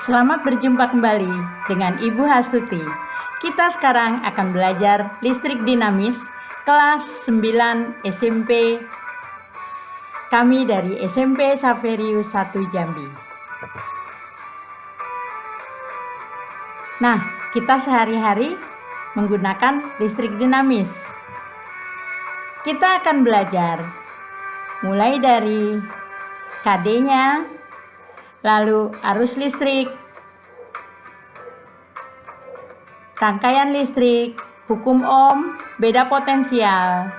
Selamat berjumpa kembali dengan Ibu Hastuti. Kita sekarang akan belajar listrik dinamis kelas 9 SMP. Kami dari SMP Saverius 1 Jambi. Nah, kita sehari-hari menggunakan listrik dinamis. Kita akan belajar mulai dari KD-nya, lalu arus listrik, rangkaian listrik, hukum Ohm, beda potensial,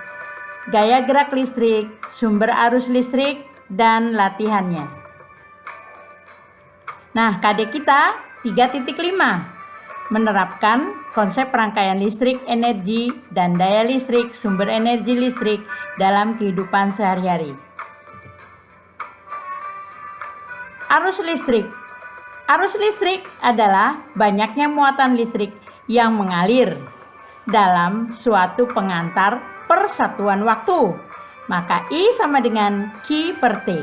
gaya gerak listrik, sumber arus listrik, dan latihannya. Nah, KD kita 3.5 menerapkan konsep rangkaian listrik, energi, dan daya listrik, sumber energi listrik dalam kehidupan sehari-hari. Arus listrik. Arus listrik adalah banyaknya muatan listrik yang mengalir dalam suatu pengantar persatuan waktu. Maka I sama dengan Q per T.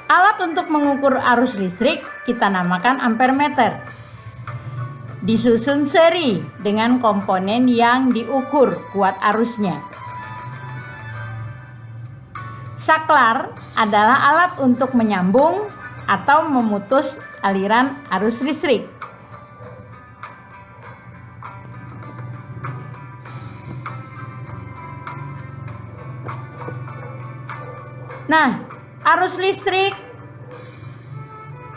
Alat untuk mengukur arus listrik kita namakan ampermeter. Disusun seri dengan komponen yang diukur kuat arusnya. Saklar adalah alat untuk menyambung atau memutus aliran arus listrik. Nah, arus listrik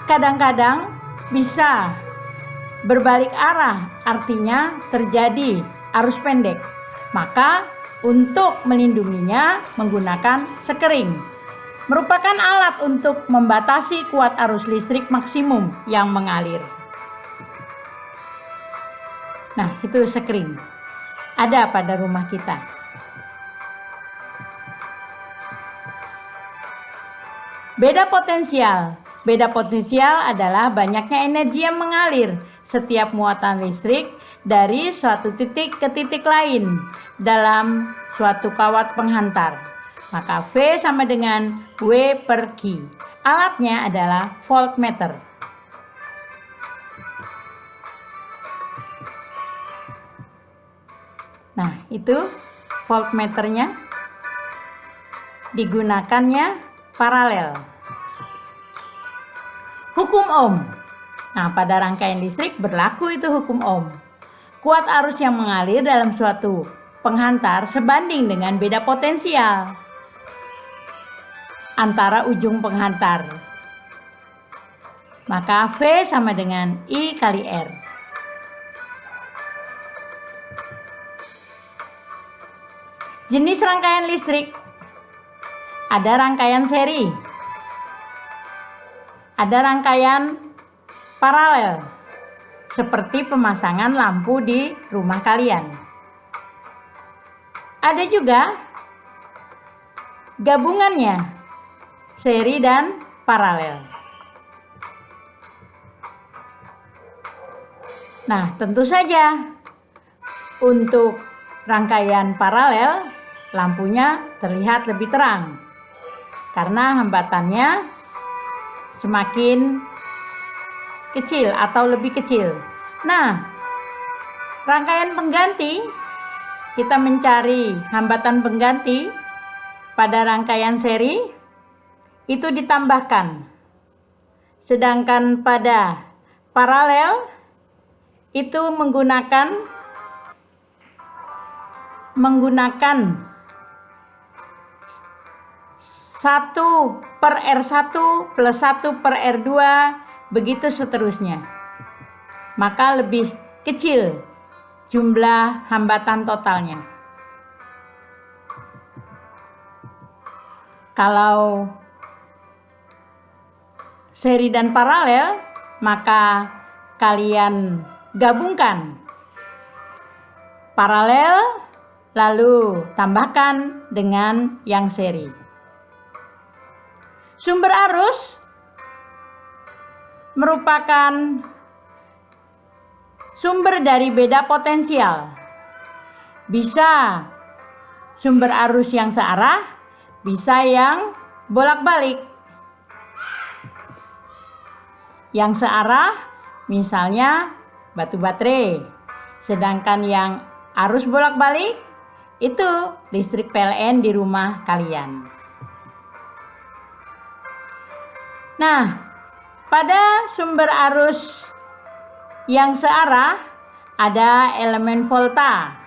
kadang-kadang bisa berbalik arah, artinya terjadi arus pendek. Maka untuk melindunginya menggunakan sekering. Merupakan alat untuk membatasi kuat arus listrik maksimum yang mengalir. Nah, itu sekering. Ada pada rumah kita. Beda potensial. Beda potensial adalah banyaknya energi yang mengalir setiap muatan listrik dari suatu titik ke titik lain dalam suatu kawat penghantar. Maka V sama dengan W per Q. Alatnya adalah voltmeter. Nah, itu voltmeternya. Digunakannya paralel. Hukum Ohm. Nah, pada rangkaian listrik berlaku itu hukum Ohm. Kuat arus yang mengalir dalam suatu penghantar sebanding dengan beda potensial antara ujung penghantar. Maka V sama dengan I kali R. Jenis rangkaian listrik. Ada rangkaian seri. Ada rangkaian paralel. Seperti pemasangan lampu di rumah kalian. Ada juga gabungannya, seri dan paralel. Nah, tentu saja untuk rangkaian paralel, lampunya terlihat lebih terang karena hambatannya semakin kecil atau lebih kecil. Nah, rangkaian pengganti, kita mencari hambatan pengganti pada rangkaian seri itu ditambahkan. Sedangkan pada paralel itu menggunakan 1 per R1 plus 1 per R2 begitu seterusnya. Maka lebih kecil jumlah hambatan totalnya. Kalau seri dan paralel, maka kalian gabungkan paralel lalu tambahkan dengan yang seri. Sumber arus merupakan sumber dari beda potensial. Bisa sumber arus yang searah, bisa yang bolak-balik. Yang searah misalnya batu baterai. Sedangkan yang arus bolak-balik itu listrik PLN di rumah kalian. Nah, pada sumber arus yang searah ada elemen volta.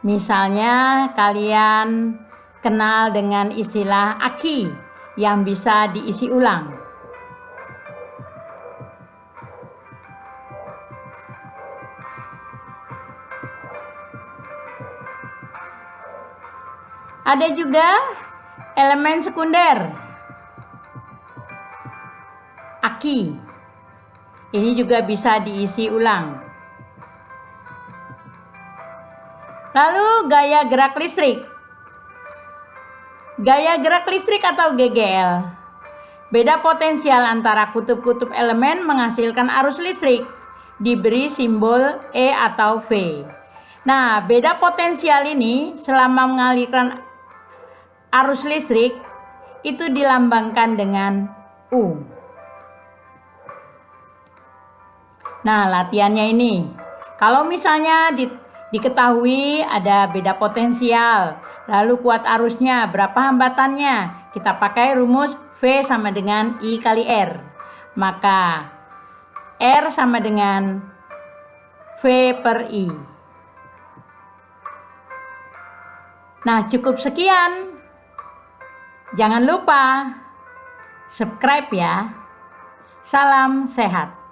Misalnya kalian kenal dengan istilah aki yang bisa diisi ulang. Ada juga elemen sekunder, aki. Ini juga bisa diisi ulang. Lalu gaya gerak listrik. Gaya gerak listrik atau GGL. Beda potensial antara kutub-kutub elemen menghasilkan arus listrik. Diberi simbol E atau V. Nah, beda potensial ini selama mengalirkan arus listrik itu dilambangkan dengan U. Nah, latihannya ini. Kalau misalnya diketahui ada beda potensial, lalu kuat arusnya, berapa hambatannya, kita pakai rumus V sama dengan I kali R. Maka R sama dengan V per I. Nah, cukup sekian. Jangan lupa subscribe ya. Salam sehat.